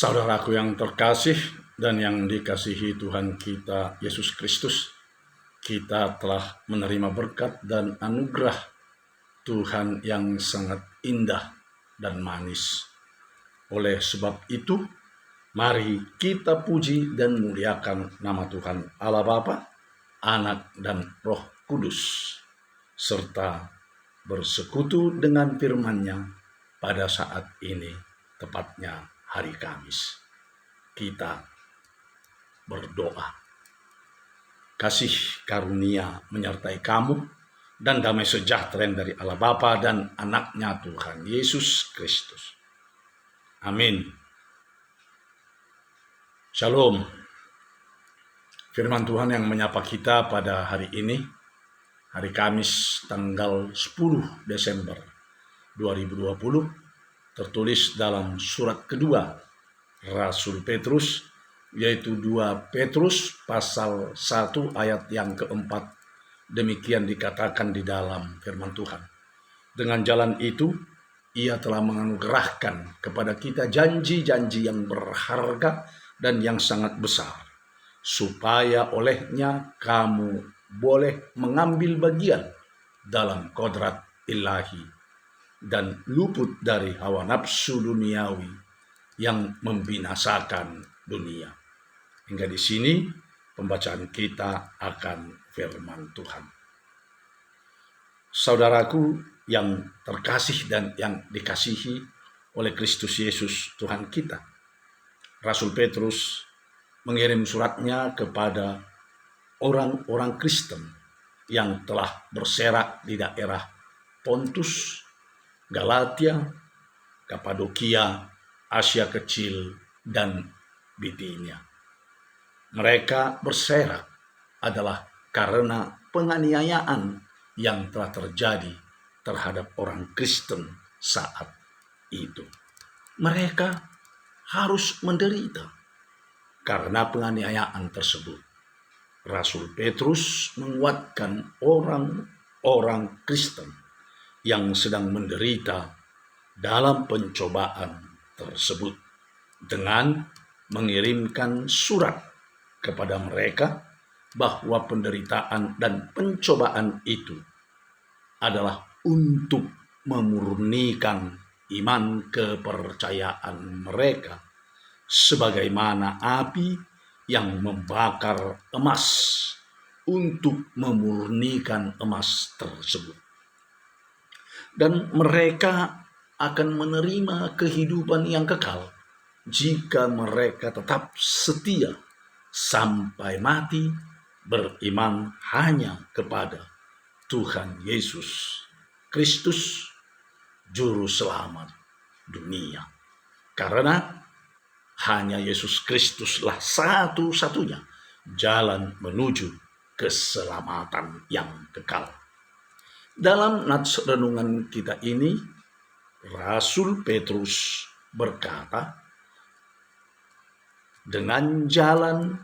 Saudaraku yang terkasih dan yang dikasihi Tuhan kita Yesus Kristus, kita telah menerima berkat dan anugerah Tuhan yang sangat indah dan manis. Oleh sebab itu, mari kita puji dan muliakan nama Tuhan Allah Bapa, Anak dan Roh Kudus, serta bersekutu dengan firman-Nya pada saat ini, tepatnya hari Kamis. Kita berdoa. Kasih karunia menyertai kamu dan damai sejahtera dari Allah Bapa dan Anaknya Tuhan Yesus Kristus. Amin. Shalom. Firman Tuhan yang menyapa kita pada hari ini, hari Kamis tanggal 10 Desember 2020, tertulis dalam surat kedua Rasul Petrus, yaitu 2 Petrus pasal 1 ayat yang keempat. Demikian dikatakan di dalam firman Tuhan. Dengan jalan itu, Ia telah menganugerahkan kepada kita janji-janji yang berharga dan yang sangat besar, supaya olehnya kamu boleh mengambil bagian dalam kodrat ilahi dan luput dari hawa nafsu duniawi yang membinasakan dunia. Hingga di sini pembacaan kita akan firman Tuhan. Saudaraku yang terkasih dan yang dikasihi oleh Kristus Yesus Tuhan kita, Rasul Petrus mengirim suratnya kepada orang-orang Kristen yang telah berserak di daerah Pontus, Galatia, Kapadokia, Asia Kecil, dan Bitinia. Mereka berserak adalah karena penganiayaan yang telah terjadi terhadap orang Kristen saat itu. Mereka harus menderita karena penganiayaan tersebut. Rasul Petrus menguatkan orang-orang Kristen yang sedang menderita dalam pencobaan tersebut dengan mengirimkan surat kepada mereka bahwa penderitaan dan pencobaan itu adalah untuk memurnikan iman kepercayaan mereka, sebagaimana api yang membakar emas untuk memurnikan emas tersebut. Dan mereka akan menerima kehidupan yang kekal jika mereka tetap setia sampai mati beriman hanya kepada Tuhan Yesus Kristus, Juru Selamat dunia. Karena hanya Yesus Kristuslah satu-satunya jalan menuju keselamatan yang kekal. Dalam nats renungan kita ini, Rasul Petrus berkata, dengan jalan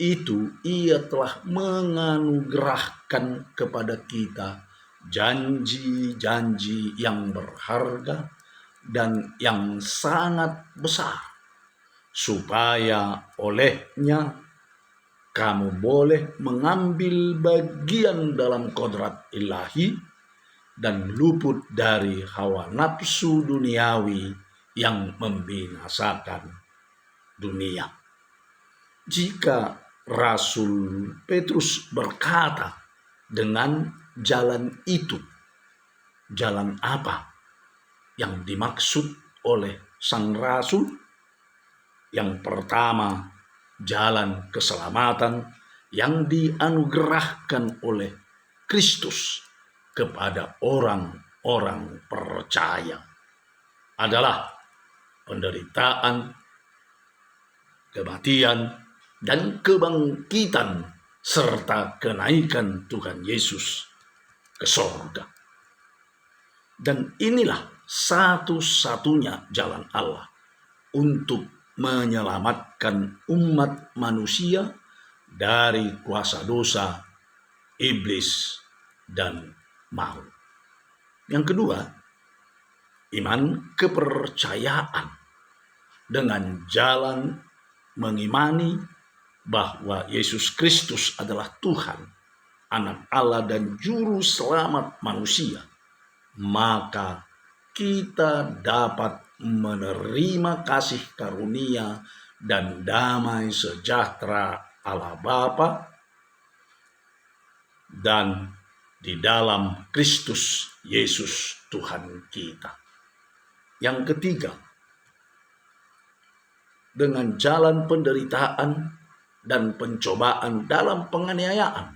itu Ia telah menganugerahkan kepada kita janji-janji yang berharga dan yang sangat besar, supaya olehnya kamu boleh mengambil bagian dalam kodrat ilahi dan luput dari hawa nafsu duniawi yang membinasakan dunia. Jika Rasul Petrus berkata dengan jalan itu, jalan apa yang dimaksud oleh sang rasul? Yang pertama, jalan keselamatan yang dianugerahkan oleh Kristus kepada orang-orang percaya adalah penderitaan, kematian, dan kebangkitan serta kenaikan Tuhan Yesus ke sorga. Dan inilah satu-satunya jalan Allah untuk menyelamatkan umat manusia dari kuasa dosa, iblis, dan maut. Yang kedua, iman kepercayaan dengan jalan mengimani bahwa Yesus Kristus adalah Tuhan, Anak Allah dan Juru Selamat manusia, maka kita dapat menerima kasih karunia dan damai sejahtera Allah Bapa dan di dalam Kristus Yesus Tuhan kita. Yang ketiga, dengan jalan penderitaan dan pencobaan dalam penganiayaan.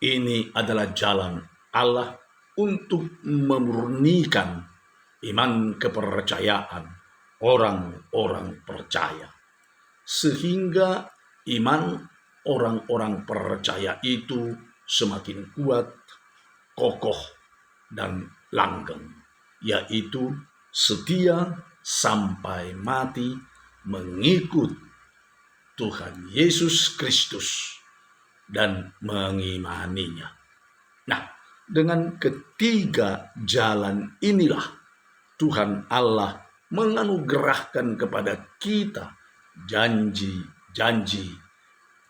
Ini adalah jalan Allah untuk memurnikan iman kepercayaan orang-orang percaya, sehingga iman orang-orang percaya itu semakin kuat, kokoh, dan langgeng, yaitu setia sampai mati mengikut Tuhan Yesus Kristus dan mengimaninya. Nah, dengan ketiga jalan inilah Tuhan Allah menganugerahkan kepada kita janji-janji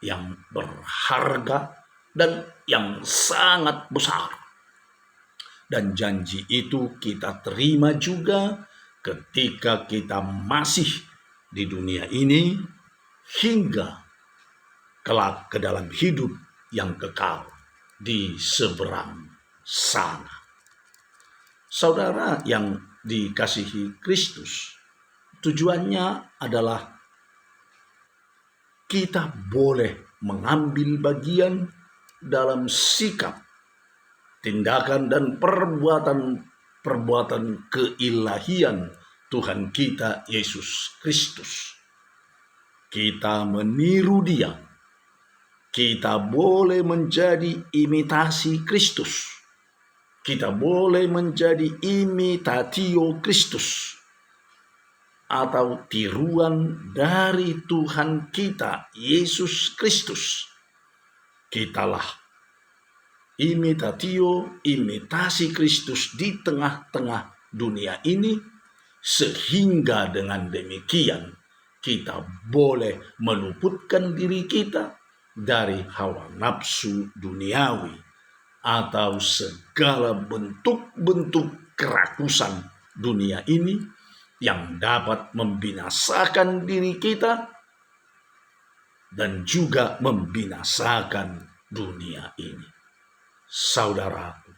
yang berharga dan yang sangat besar. Dan janji itu kita terima juga ketika kita masih di dunia ini hingga kelak ke dalam hidup yang kekal di seberang sana. Saudara yang dikasihi Kristus, tujuannya adalah kita boleh mengambil bagian dalam sikap, tindakan dan perbuatan keilahian Tuhan kita Yesus Kristus. Kita meniru Dia. Kita boleh menjadi imitasi Kristus. Kita boleh menjadi imitatio Kristus, atau tiruan dari Tuhan kita Yesus Kristus. Kitalah imitasi Kristus di tengah-tengah dunia ini, sehingga dengan demikian kita boleh meluputkan diri kita dari hawa nafsu duniawi atau segala bentuk-bentuk kerakusan dunia ini yang dapat membinasakan diri kita dan juga membinasakan dunia ini. Saudaraku,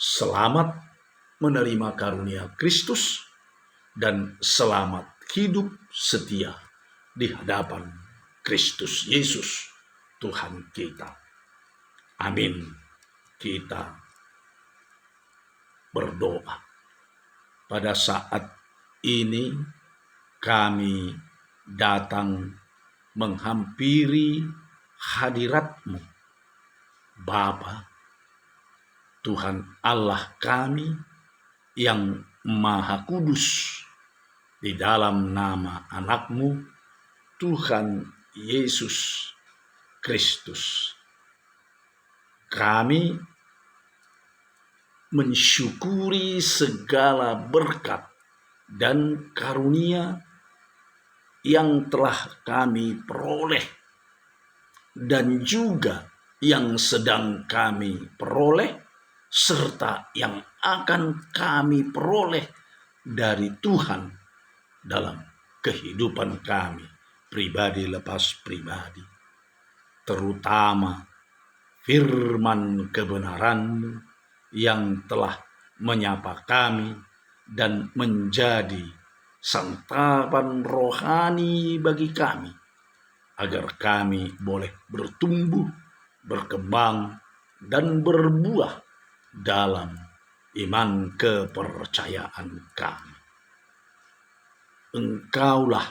selamat menerima karunia Kristus dan selamat hidup setia di hadapan Kristus Yesus Tuhan kita. Amin. Kita berdoa. Pada saat ini kami datang menghampiri hadirat-Mu, Bapa, Tuhan Allah kami yang Maha Kudus, di dalam nama anak-Mu, Tuhan Yesus Kristus. Kami mensyukuri segala berkat dan karunia yang telah kami peroleh dan juga yang sedang kami peroleh serta yang akan kami peroleh dari Tuhan dalam kehidupan kami pribadi lepas pribadi, terutama firman kebenaran-Mu yang telah menyapa kami dan menjadi santapan rohani bagi kami, agar kami boleh bertumbuh, berkembang, dan berbuah dalam iman kepercayaan kami. Engkaulah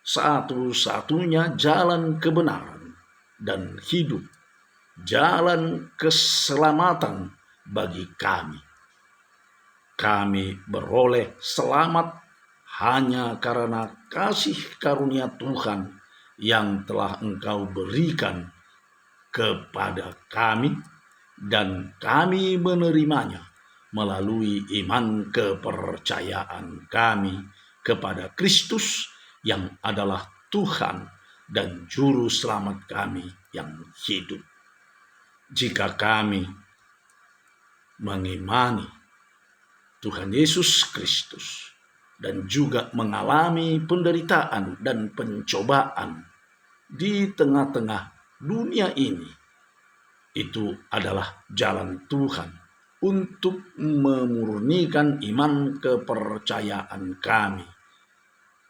satu-satunya jalan kebenaran dan hidup, jalan keselamatan bagi kami. Kami beroleh selamat hanya karena kasih karunia Tuhan yang telah Engkau berikan kepada kami, dan kami menerimanya melalui iman kepercayaan kami kepada Kristus yang adalah Tuhan dan Juru Selamat kami yang hidup. Jika kami mengimani Tuhan Yesus Kristus dan juga mengalami penderitaan dan pencobaan di tengah-tengah dunia ini, itu adalah jalan Tuhan untuk memurnikan iman kepercayaan kami,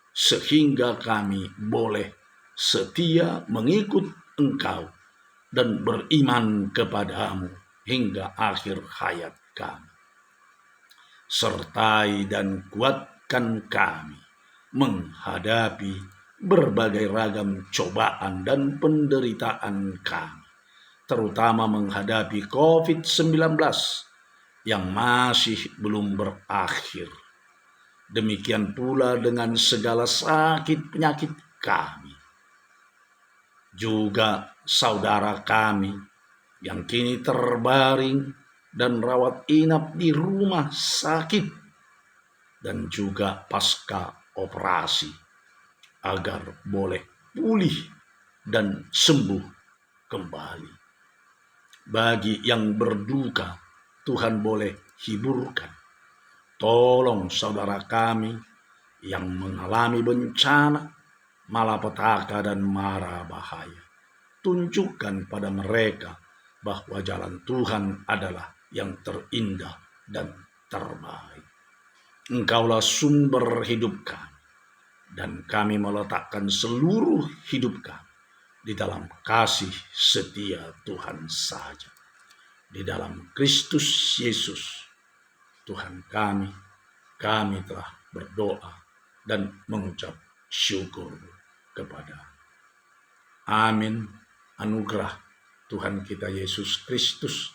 sehingga kami boleh setia mengikut Engkau dan beriman kepadamu hingga akhir hayat kami. Sertai dan kuatkan kami menghadapi berbagai ragam cobaan dan penderitaan kami, terutama menghadapi COVID-19 yang masih belum berakhir. Demikian pula dengan segala sakit penyakit kami. Juga saudara kami yang kini terbaring dan rawat inap di rumah sakit dan juga pasca operasi, agar boleh pulih dan sembuh kembali. Bagi yang berduka, Tuhan boleh hiburkan. Tolong saudara kami yang mengalami bencana, malapetaka dan mara bahaya. Tunjukkan pada mereka bahwa jalan Tuhan adalah yang terindah dan terbaik. Engkaulah sumber hidup kami, dan kami meletakkan seluruh hidup kami di dalam kasih setia Tuhan saja. Di dalam Kristus Yesus Tuhan kami telah berdoa dan mengucap syukur kepada. Amin. Anugerah Tuhan kita Yesus Kristus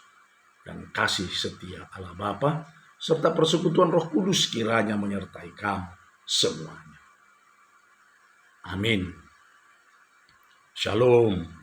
dan kasih setia Allah Bapa serta persekutuan Roh Kudus kiranya menyertai kamu semuanya. Amin. Shalom.